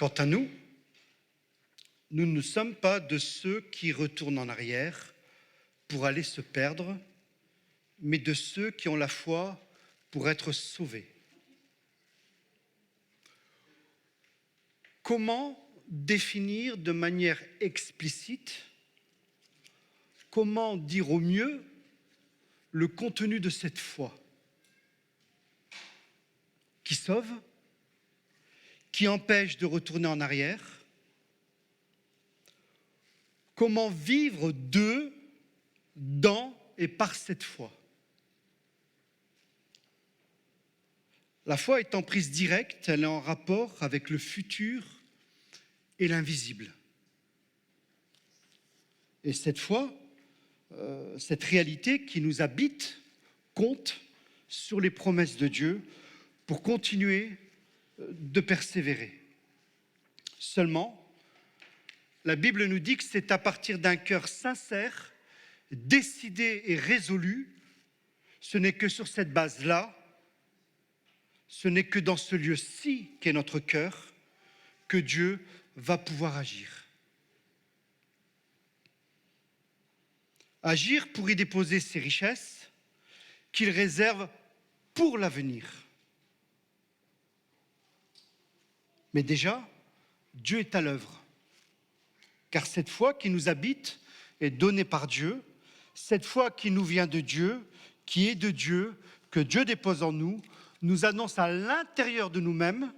Quant à nous, nous ne sommes pas de ceux qui retournent en arrière pour aller se perdre, mais de ceux qui ont la foi pour être sauvés. Comment définir de manière explicite, comment dire au mieux le contenu de cette foi qui sauve, qui empêche de retourner en arrière? Comment vivre de, dans et par cette foi? La foi est en prise directe, elle est en rapport avec le futur et l'invisible. Et cette foi, cette réalité qui nous habite, compte sur les promesses de Dieu pour continuer de persévérer. Seulement, la Bible nous dit que c'est à partir d'un cœur sincère, décidé et résolu, ce n'est que sur cette base-là, ce n'est que dans ce lieu-ci qu'est notre cœur, que Dieu va pouvoir agir. Agir pour y déposer ses richesses qu'il réserve pour l'avenir. Mais déjà, Dieu est à l'œuvre, car cette foi qui nous habite est donnée par Dieu, cette foi qui nous vient de Dieu, qui est de Dieu, que Dieu dépose en nous, nous annonce à l'intérieur de nous-mêmes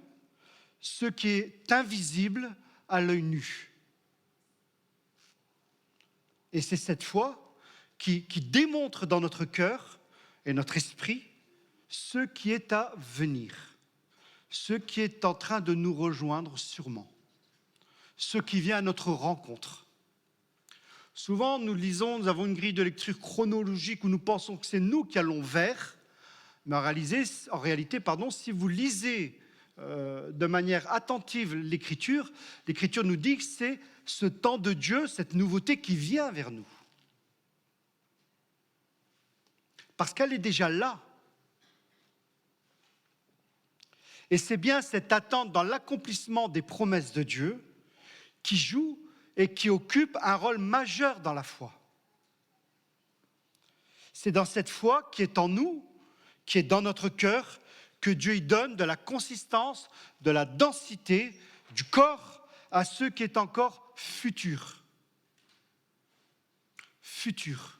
ce qui est invisible à l'œil nu. Et c'est cette foi qui démontre dans notre cœur et notre esprit ce qui est à venir, ce qui est en train de nous rejoindre sûrement, ce qui vient à notre rencontre. Souvent, nous avons une grille de lecture chronologique où nous pensons que c'est nous qui allons vers, mais en réalité, si vous lisez de manière attentive l'Écriture nous dit que c'est ce temps de Dieu, cette nouveauté qui vient vers nous. Parce qu'elle est déjà là. Et c'est bien cette attente dans l'accomplissement des promesses de Dieu qui joue et qui occupe un rôle majeur dans la foi. C'est dans cette foi qui est en nous, qui est dans notre cœur, que Dieu y donne de la consistance, de la densité, du corps à ce qui est encore futur. Futur.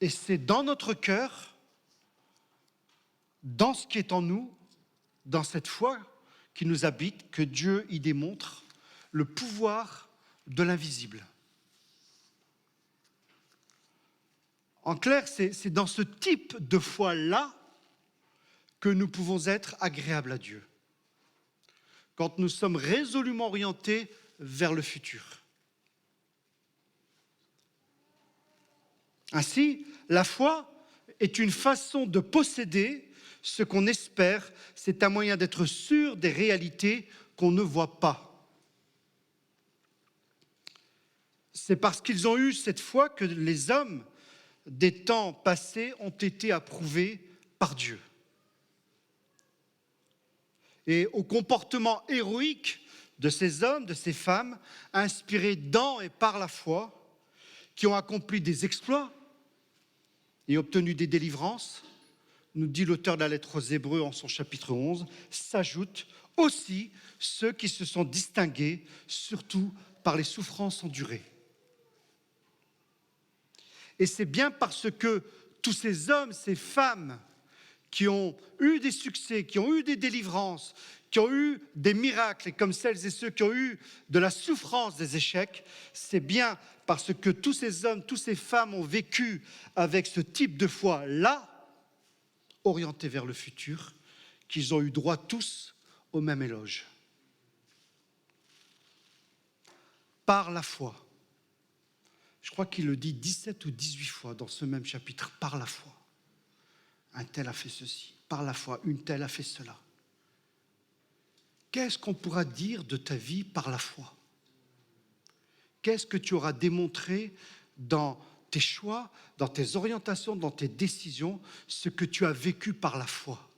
Et c'est dans notre cœur, dans ce qui est en nous, dans cette foi qui nous habite, que Dieu y démontre le pouvoir de l'invisible. En clair, c'est dans ce type de foi-là que nous pouvons être agréables à Dieu. Quand nous sommes résolument orientés vers le futur. Ainsi, la foi est une façon de posséder ce qu'on espère, c'est un moyen d'être sûr des réalités qu'on ne voit pas. C'est parce qu'ils ont eu cette foi que les hommes des temps passés ont été approuvés par Dieu. Et au comportement héroïque de ces hommes, de ces femmes, inspirés dans et par la foi, qui ont accompli des exploits et obtenu des délivrances, nous dit l'auteur de la lettre aux Hébreux en son chapitre 11, s'ajoutent aussi ceux qui se sont distingués, surtout par les souffrances endurées. Et c'est bien parce que tous ces hommes, ces femmes qui ont eu des succès, qui ont eu des délivrances, qui ont eu des miracles, et comme celles et ceux qui ont eu de la souffrance des échecs, c'est bien parce que tous ces hommes, toutes ces femmes ont vécu avec ce type de foi-là, orienté vers le futur, qu'ils ont eu droit tous au même éloge. Par la foi. Je crois qu'il le dit 17 ou 18 fois dans ce même chapitre, par la foi. Un tel a fait ceci, par la foi, une telle a fait cela. Qu'est-ce qu'on pourra dire de ta vie par la foi? Qu'est-ce que tu auras démontré dans tes choix, dans tes orientations, dans tes décisions, ce que tu as vécu par la foi?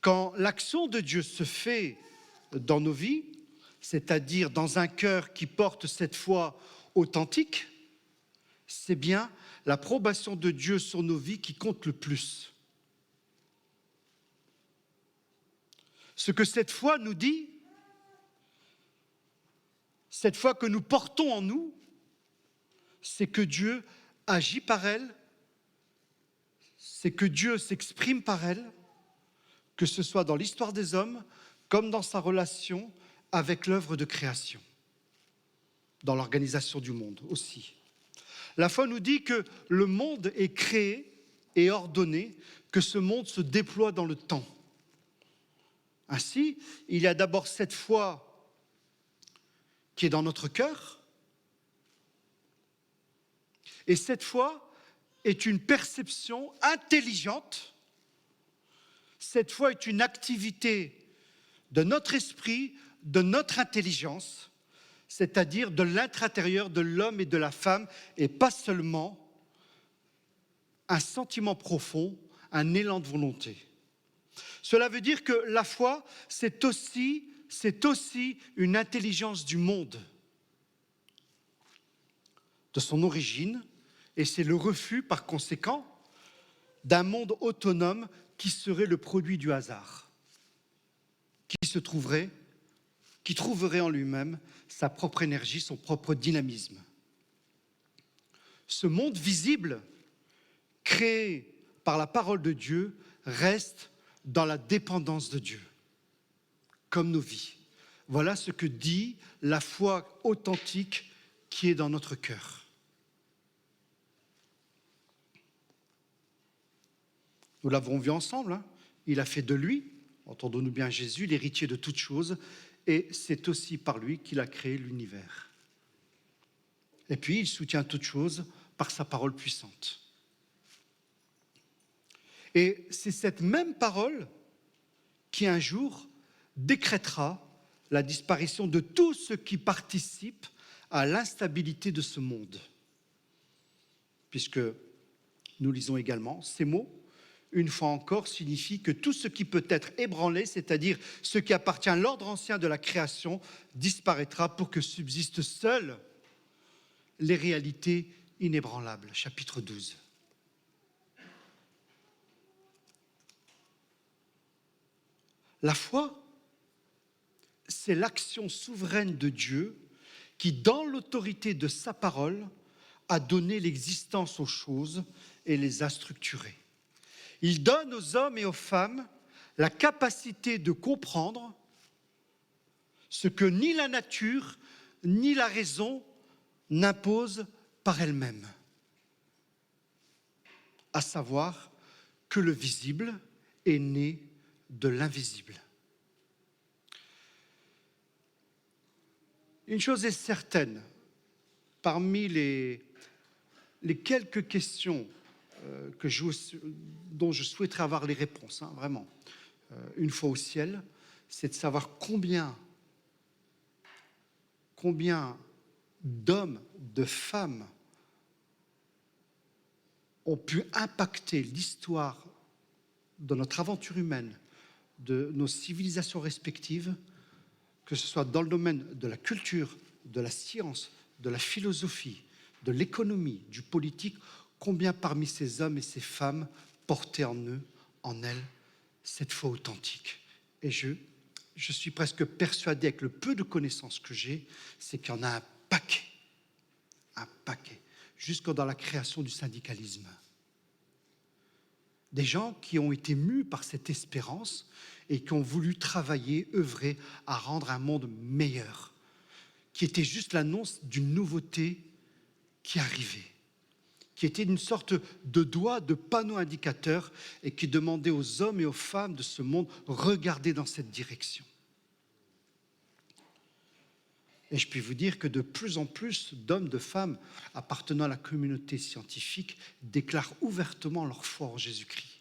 Quand l'action de Dieu se fait dans nos vies, c'est-à-dire dans un cœur qui porte cette foi authentique, c'est bien l'approbation de Dieu sur nos vies qui compte le plus. Ce que cette foi nous dit, cette foi que nous portons en nous, c'est que Dieu agit par elle, c'est que Dieu s'exprime par elle, que ce soit dans l'histoire des hommes, comme dans sa relation avec l'œuvre de création, dans l'organisation du monde aussi. La foi nous dit que le monde est créé et ordonné, que ce monde se déploie dans le temps. Ainsi, il y a d'abord cette foi qui est dans notre cœur, et cette foi est une perception intelligente. Cette foi est une activité de notre esprit, de notre intelligence, c'est-à-dire de l'être intérieur de l'homme et de la femme, et pas seulement un sentiment profond, un élan de volonté. Cela veut dire que la foi, c'est aussi une intelligence du monde, de son origine, et c'est le refus, par conséquent, d'un monde autonome qui serait le produit du hasard, qui trouverait en lui-même sa propre énergie, son propre dynamisme. Ce monde visible, créé par la parole de Dieu, reste dans la dépendance de Dieu, comme nos vies. Voilà ce que dit la foi authentique qui est dans notre cœur. Nous l'avons vu ensemble, hein. Il a fait de lui, entendons-nous bien Jésus, l'héritier de toutes choses, et c'est aussi par lui qu'il a créé l'univers. Et puis, il soutient toutes choses par sa parole puissante. Et c'est cette même parole qui, un jour, décrétera la disparition de tout ce qui participe à l'instabilité de ce monde. Puisque nous lisons également ces mots, une fois encore, signifie que tout ce qui peut être ébranlé, c'est-à-dire ce qui appartient à l'ordre ancien de la création, disparaîtra pour que subsistent seules les réalités inébranlables. Chapitre 12. La foi, c'est l'action souveraine de Dieu qui, dans l'autorité de sa parole, a donné l'existence aux choses et les a structurées. Il donne aux hommes et aux femmes la capacité de comprendre ce que ni la nature ni la raison n'imposent par elles-mêmes, à savoir que le visible est né de l'invisible. Une chose est certaine, parmi les quelques questions dont je souhaiterais avoir les réponses, vraiment, une fois au ciel, c'est de savoir combien d'hommes, de femmes ont pu impacter l'histoire de notre aventure humaine, de nos civilisations respectives, que ce soit dans le domaine de la culture, de la science, de la philosophie, de l'économie, du politique. Combien parmi ces hommes et ces femmes portaient en eux, en elles, cette foi authentique. Et je suis presque persuadé, avec le peu de connaissances que j'ai, c'est qu'il y en a un paquet, jusque dans la création du syndicalisme. Des gens qui ont été mus par cette espérance et qui ont voulu travailler, œuvrer à rendre un monde meilleur, qui était juste l'annonce d'une nouveauté qui arrivait, qui était une sorte de doigt, de panneau indicateur et qui demandait aux hommes et aux femmes de ce monde « regardez dans cette direction ». Et je puis vous dire que de plus en plus d'hommes, de femmes appartenant à la communauté scientifique déclarent ouvertement leur foi en Jésus-Christ.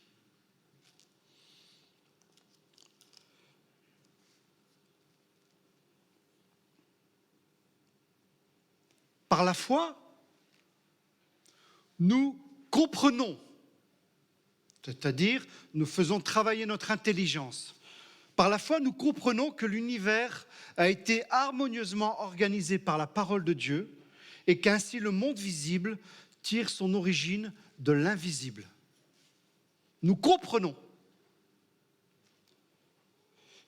Par la foi, nous comprenons C'est-à-dire, nous faisons travailler notre intelligence. Par la foi, nous comprenons que l'univers a été harmonieusement organisé par la parole de Dieu et qu'ainsi le monde visible tire son origine de l'invisible. Nous comprenons.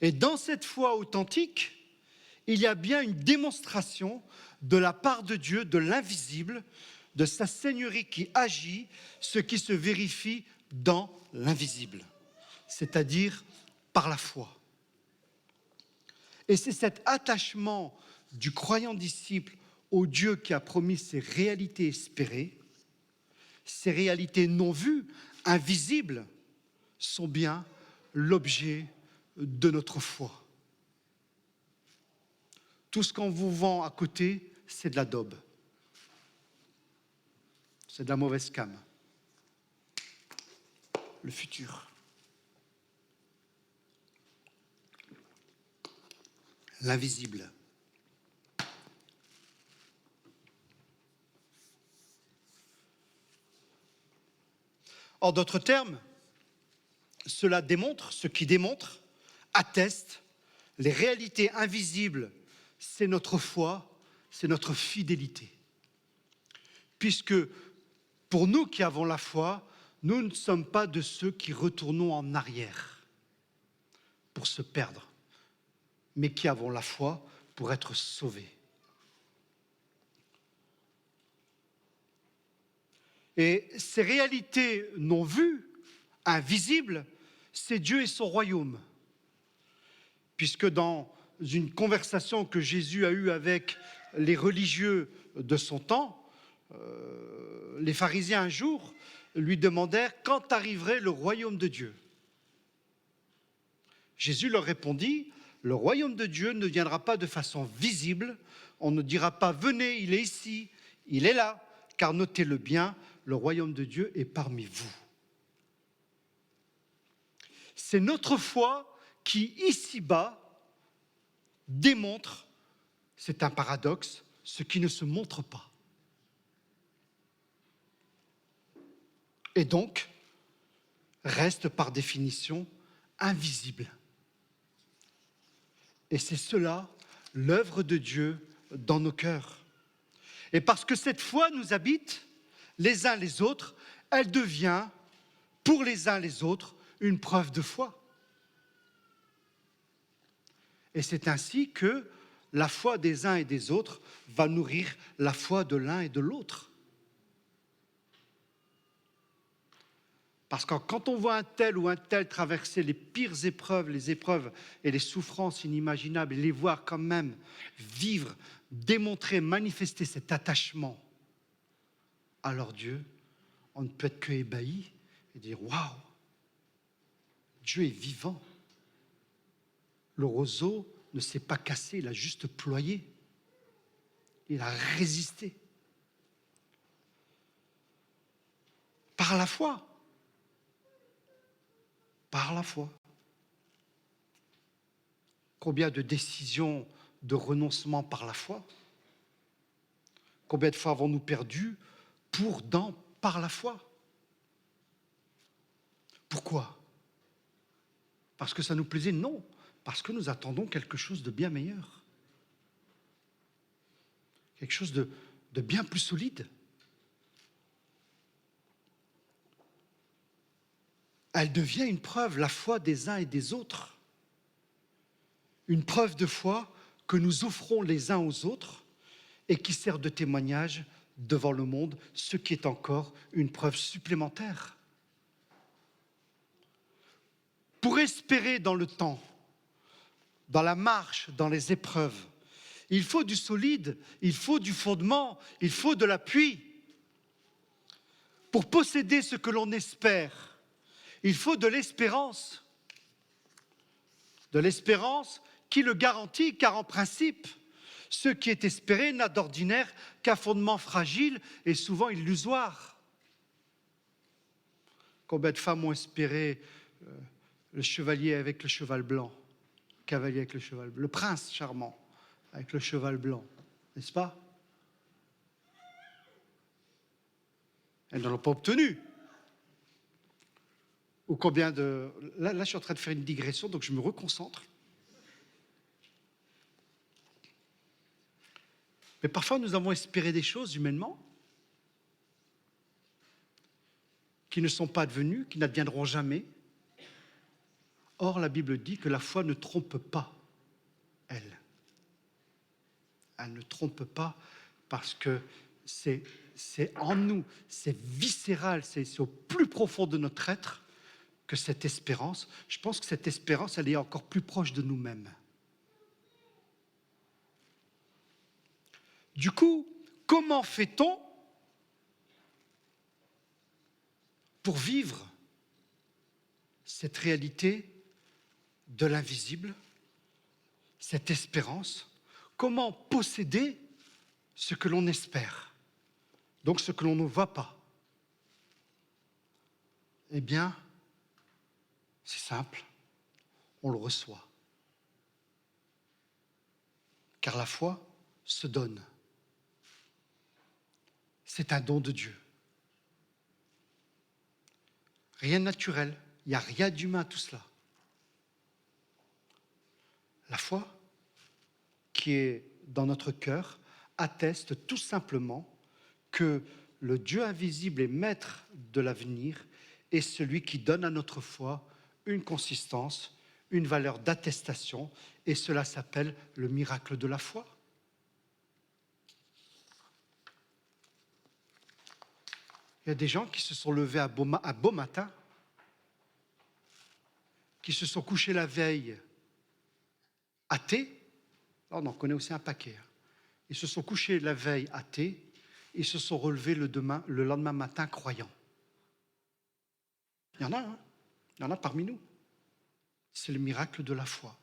Et dans cette foi authentique, il y a bien une démonstration de la part de Dieu, de l'invisible, de sa seigneurie qui agit, ce qui se vérifie dans l'invisible, c'est-à-dire par la foi. Et c'est cet attachement du croyant disciple au Dieu qui a promis ces réalités espérées, ces réalités non vues, invisibles, sont bien l'objet de notre foi. Tout ce qu'on vous vend à côté, c'est de la daube. C'est de la mauvaise cam. Le futur. L'invisible. En d'autres termes, ce qui démontre, atteste les réalités invisibles, c'est notre foi, c'est notre fidélité. Puisque pour nous qui avons la foi, nous ne sommes pas de ceux qui retournons en arrière pour se perdre, mais qui avons la foi pour être sauvés. Et ces réalités non vues, invisibles, c'est Dieu et son royaume. Puisque dans une conversation que Jésus a eue avec les religieux de son temps, les pharisiens un jour lui demandèrent « Quand arriverait le royaume de Dieu ?» Jésus leur répondit « Le royaume de Dieu ne viendra pas de façon visible, on ne dira pas « Venez, il est ici, il est là », car notez-le bien, le royaume de Dieu est parmi vous. C'est notre foi qui, ici-bas, démontre, c'est un paradoxe, ce qui ne se montre pas. Et donc, reste par définition invisible. Et c'est cela, l'œuvre de Dieu dans nos cœurs. Et parce que cette foi nous habite, les uns les autres, elle devient, pour les uns les autres, une preuve de foi. Et c'est ainsi que la foi des uns et des autres va nourrir la foi de l'un et de l'autre. Parce que quand on voit un tel ou un tel traverser les pires épreuves, les épreuves et les souffrances inimaginables, et les voir quand même vivre, démontrer, manifester cet attachement à leur Dieu, on ne peut être que ébahi et dire « Waouh, Dieu est vivant. Le roseau ne s'est pas cassé, il a juste ployé. Il a résisté. » Par la foi. Par la foi. Combien de décisions de renoncement par la foi? Combien de fois avons-nous perdu par la foi? Pourquoi? Parce que ça nous plaisait? Non, parce que nous attendons quelque chose de bien meilleur. Quelque chose de bien plus solide. Elle devient une preuve, la foi des uns et des autres. Une preuve de foi que nous offrons les uns aux autres et qui sert de témoignage devant le monde, ce qui est encore une preuve supplémentaire. Pour espérer dans le temps, dans la marche, dans les épreuves, il faut du solide, il faut du fondement, il faut de l'appui. Pour posséder ce que l'on espère, il faut de l'espérance. De l'espérance qui le garantit, car en principe, ce qui est espéré n'a d'ordinaire qu'un fondement fragile et souvent illusoire. Combien de femmes ont espéré le chevalier avec le cheval blanc, le cavalier avec le cheval blanc, le prince charmant avec le cheval blanc, n'est-ce pas? Elles ne l'ont pas obtenu. ou combien de... Là, je suis en train de faire une digression, donc je me reconcentre. Mais parfois, nous avons espéré des choses humainement qui ne sont pas advenues, qui n'adviendront jamais. Or, la Bible dit que la foi ne trompe pas, elle. Elle ne trompe pas parce que c'est en nous, c'est viscéral, c'est au plus profond de notre être que cette espérance, je pense que cette espérance, elle est encore plus proche de nous-mêmes. Du coup, comment fait-on pour vivre cette réalité de l'invisible, cette espérance? Comment posséder ce que l'on espère, donc ce que l'on ne voit pas? Eh bien, c'est simple, on le reçoit. Car la foi se donne. C'est un don de Dieu. Rien de naturel, il n'y a rien d'humain à tout cela. La foi qui est dans notre cœur atteste tout simplement que le Dieu invisible et maître de l'avenir est celui qui donne à notre foi une consistance, une valeur d'attestation, et cela s'appelle le miracle de la foi. Il y a des gens qui se sont levés à beau matin, qui se sont couchés la veille athées. Là, on en connaît aussi un paquet. Ils se sont couchés la veille athées, ils se sont relevés le lendemain matin croyants. Il y en a, hein. Il y en a parmi nous. C'est le miracle de la foi.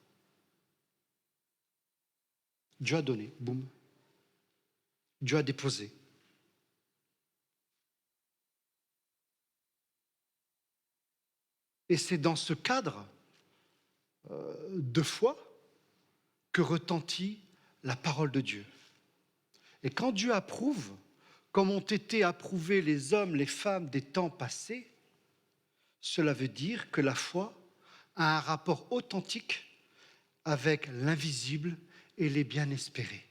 Dieu a donné, boum. Dieu a déposé. Et c'est dans ce cadre de foi que retentit la parole de Dieu. Et quand Dieu approuve, comme ont été approuvés les hommes, les femmes des temps passés, cela veut dire que la foi a un rapport authentique avec l'invisible et les bien espérés.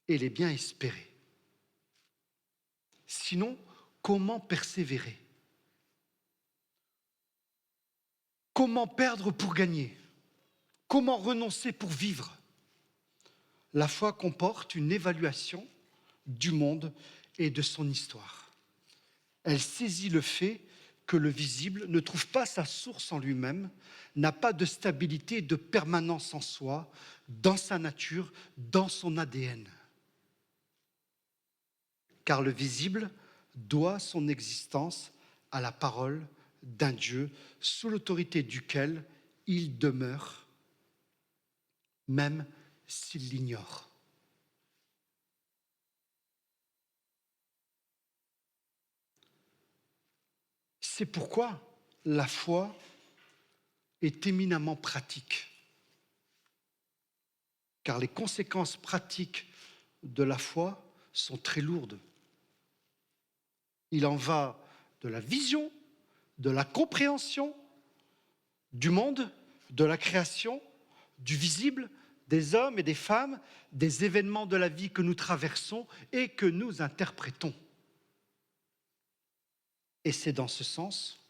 Et les bien espérés. Sinon, comment persévérer? Comment perdre pour gagner? Comment renoncer pour vivre? La foi comporte une évaluation du monde et de son histoire. Elle saisit le fait que le visible ne trouve pas sa source en lui-même, n'a pas de stabilité et de permanence en soi, dans sa nature, dans son ADN. Car le visible doit son existence à la parole d'un Dieu sous l'autorité duquel il demeure, même s'il l'ignore. C'est pourquoi la foi est éminemment pratique. Car les conséquences pratiques de la foi sont très lourdes. Il en va de la vision, de la compréhension du monde, de la création, du visible, des hommes et des femmes, des événements de la vie que nous traversons et que nous interprétons. Et c'est dans ce sens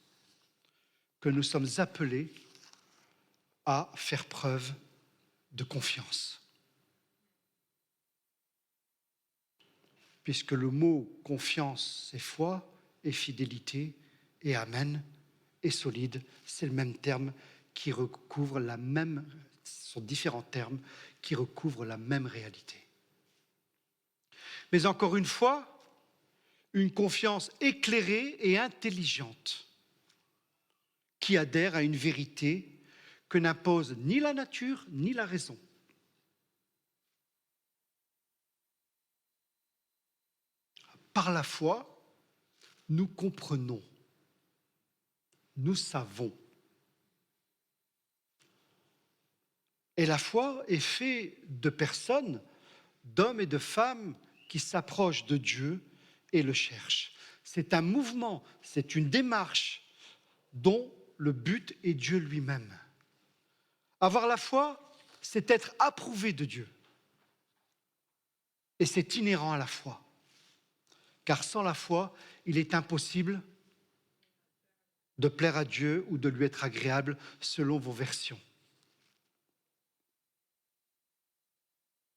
que nous sommes appelés à faire preuve de confiance. Puisque le mot confiance, c'est foi et fidélité, et amen, et solide, c'est le même terme qui recouvre la même, ce sont différents termes qui recouvrent la même réalité. Mais encore une fois, une confiance éclairée et intelligente qui adhère à une vérité que n'impose ni la nature ni la raison. Par la foi, nous comprenons, nous savons. Et la foi est faite de personnes, d'hommes et de femmes qui s'approchent de Dieu et le cherchent. C'est un mouvement, c'est une démarche dont le but est Dieu lui-même. Avoir la foi, c'est être approuvé de Dieu. Et c'est inhérent à la foi. Car sans la foi, il est impossible de plaire à Dieu ou de lui être agréable selon vos versions.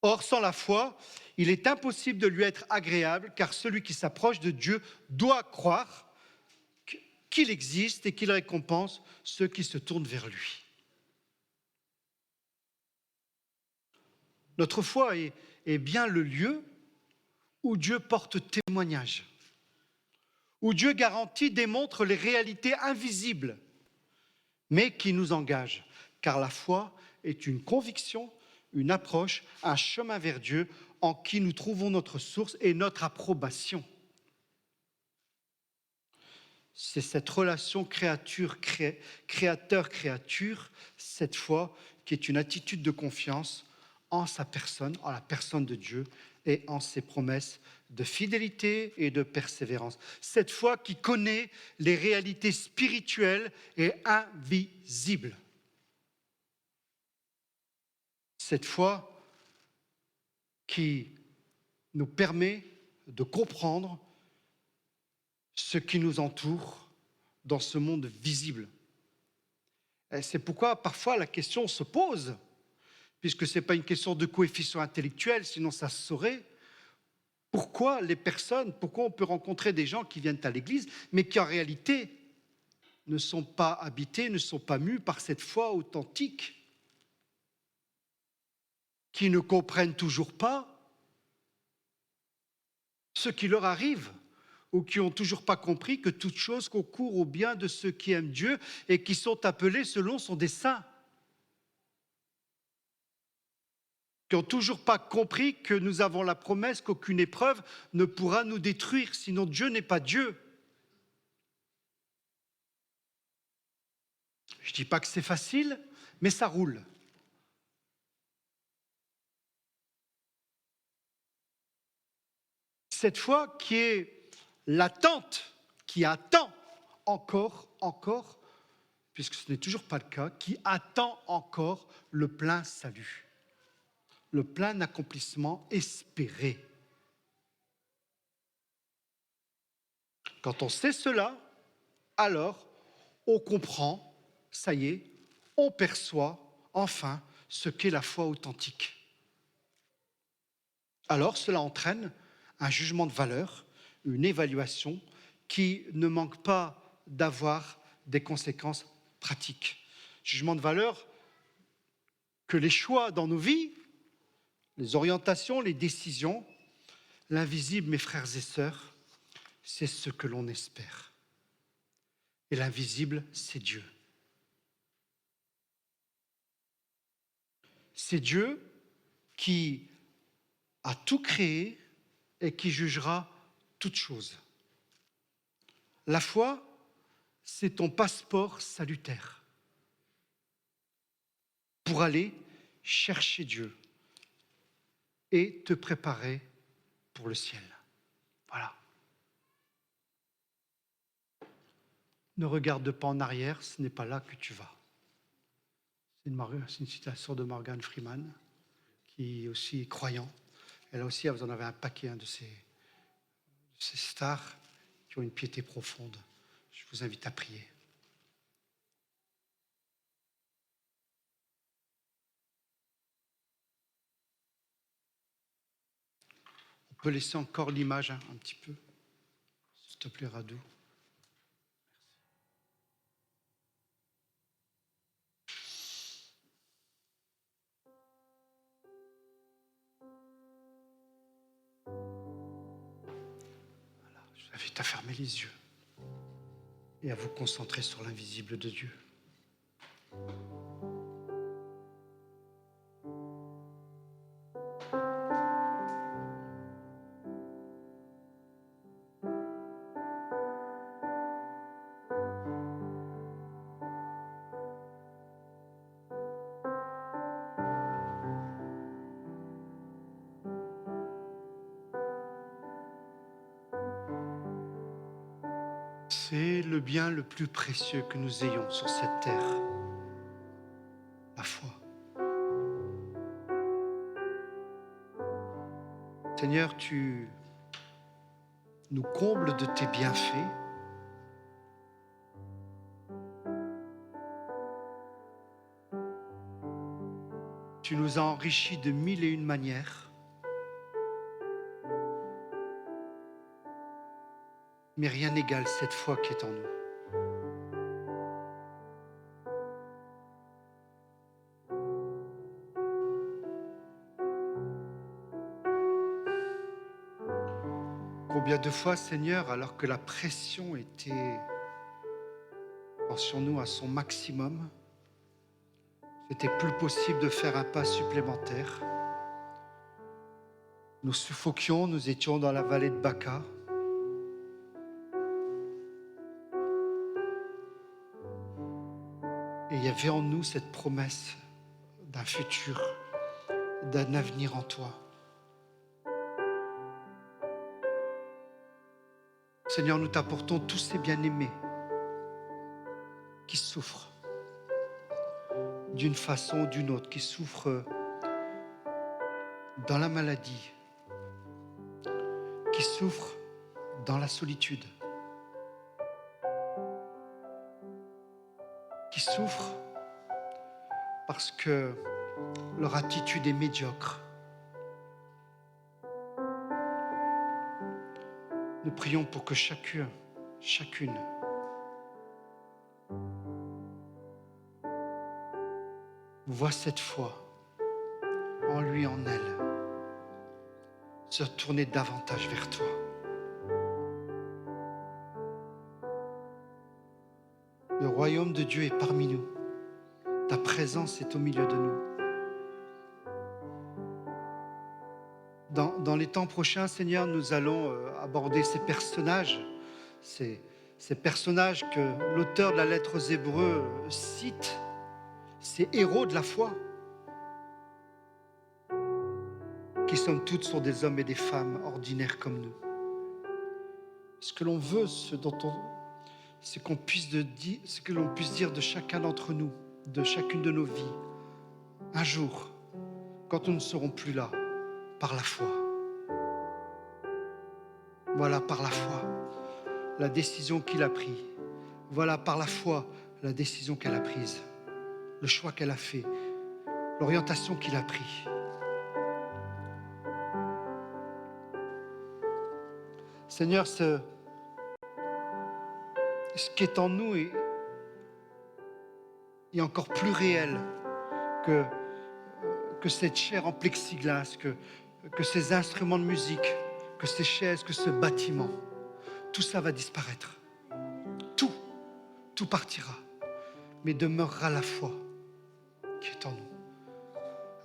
Or, sans la foi, il est impossible de lui être agréable, car celui qui s'approche de Dieu doit croire qu'il existe et qu'il récompense ceux qui se tournent vers lui. Notre foi est bien le lieu où Dieu porte témoignage, où Dieu garantit, démontre les réalités invisibles, mais qui nous engagent, car la foi est une conviction, une approche, un chemin vers Dieu en qui nous trouvons notre source et notre approbation. C'est cette relation créateur-créature, cette foi, qui est une attitude de confiance en sa personne, en la personne de Dieu et en ses promesses de fidélité et de persévérance. Cette foi qui connaît les réalités spirituelles et invisibles. Cette foi qui nous permet de comprendre ce qui nous entoure dans ce monde visible. Et c'est pourquoi parfois la question se pose, puisque ce n'est pas une question de coefficient intellectuel, sinon ça se saurait. Pourquoi on peut rencontrer des gens qui viennent à l'église, mais qui en réalité ne sont pas habités, ne sont pas mus par cette foi authentique, qui ne comprennent toujours pas ce qui leur arrive, ou qui n'ont toujours pas compris que toute chose concourt au bien de ceux qui aiment Dieu et qui sont appelés selon son dessein. Qui n'ont toujours pas compris que nous avons la promesse qu'aucune épreuve ne pourra nous détruire, sinon Dieu n'est pas Dieu. Je ne dis pas que c'est facile, mais ça roule. Cette foi qui est l'attente, qui attend encore, puisque ce n'est toujours pas le cas, qui attend encore le plein salut, le plein accomplissement espéré. Quand on sait cela, alors on comprend, ça y est, on perçoit enfin ce qu'est la foi authentique. Alors cela entraîne un jugement de valeur, une évaluation qui ne manque pas d'avoir des conséquences pratiques. Jugement de valeur que les choix dans nos vies, les orientations, les décisions, l'invisible, mes frères et sœurs, c'est ce que l'on espère. Et l'invisible, c'est Dieu. C'est Dieu qui a tout créé et qui jugera toute chose. La foi, c'est ton passeport salutaire pour aller chercher Dieu et te préparer pour le ciel. Voilà. Ne regarde pas en arrière, ce n'est pas là que tu vas. C'est une citation de Morgan Freeman, qui est aussi croyant. Elle aussi, vous en avez un paquet de ces stars qui ont une piété profonde. Je vous invite à prier. On peut laisser encore l'image un petit peu, s'il te plaît, Radou. Je vous invite à fermer les yeux et à vous concentrer sur l'invisible de Dieu. C'est le bien le plus précieux que nous ayons sur cette terre, la foi. Seigneur, tu nous combles de tes bienfaits. Tu nous as enrichis de 1001 manières. Mais rien n'égale cette foi qui est en nous. Combien de fois, Seigneur, alors que la pression était sur nous à son maximum, c'était plus possible de faire un pas supplémentaire. Nous suffoquions, nous étions dans la vallée de Baca. Et il y avait en nous cette promesse d'un futur, d'un avenir en toi. Seigneur, nous t'apportons tous ces bien-aimés qui souffrent d'une façon ou d'une autre, qui souffrent dans la maladie, qui souffrent dans la solitude, qui souffrent parce que leur attitude est médiocre. Nous prions pour que chacune voit cette foi en lui, en elle, se tourner davantage vers toi. Le royaume de Dieu est parmi nous. Ta présence est au milieu de nous. Dans les temps prochains, Seigneur, nous allons aborder ces personnages que l'auteur de la lettre aux Hébreux cite, ces héros de la foi, qui somme toute sont des hommes et des femmes ordinaires comme nous. Ce que l'on veut, c'est que l'on puisse dire de chacun d'entre nous, de chacune de nos vies, un jour, quand nous ne serons plus là, par la foi. Voilà par la foi la décision qu'il a prise. Voilà par la foi la décision qu'elle a prise, le choix qu'elle a fait, l'orientation qu'il a prise. Seigneur, ce qui est en nous est encore plus réel que cette chair en plexiglas, que ces instruments de musique, que ces chaises, que ce bâtiment. Tout ça va disparaître. Tout partira. Mais demeurera la foi qui est en nous.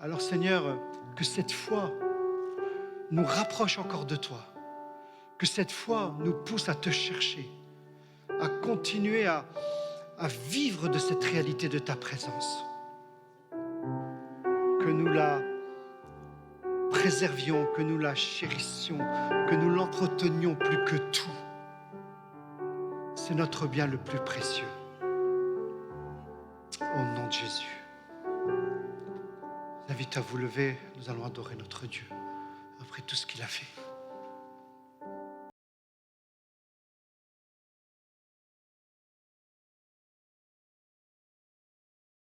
Alors Seigneur, que cette foi nous rapproche encore de toi. Que cette foi nous pousse à te chercher, à continuer à vivre de cette réalité de ta présence. Que nous la préservions, que nous la chérissions, que nous l'entretenions plus que tout. C'est notre bien le plus précieux. Au nom de Jésus. J'invite à vous lever, nous allons adorer notre Dieu après tout ce qu'il a fait.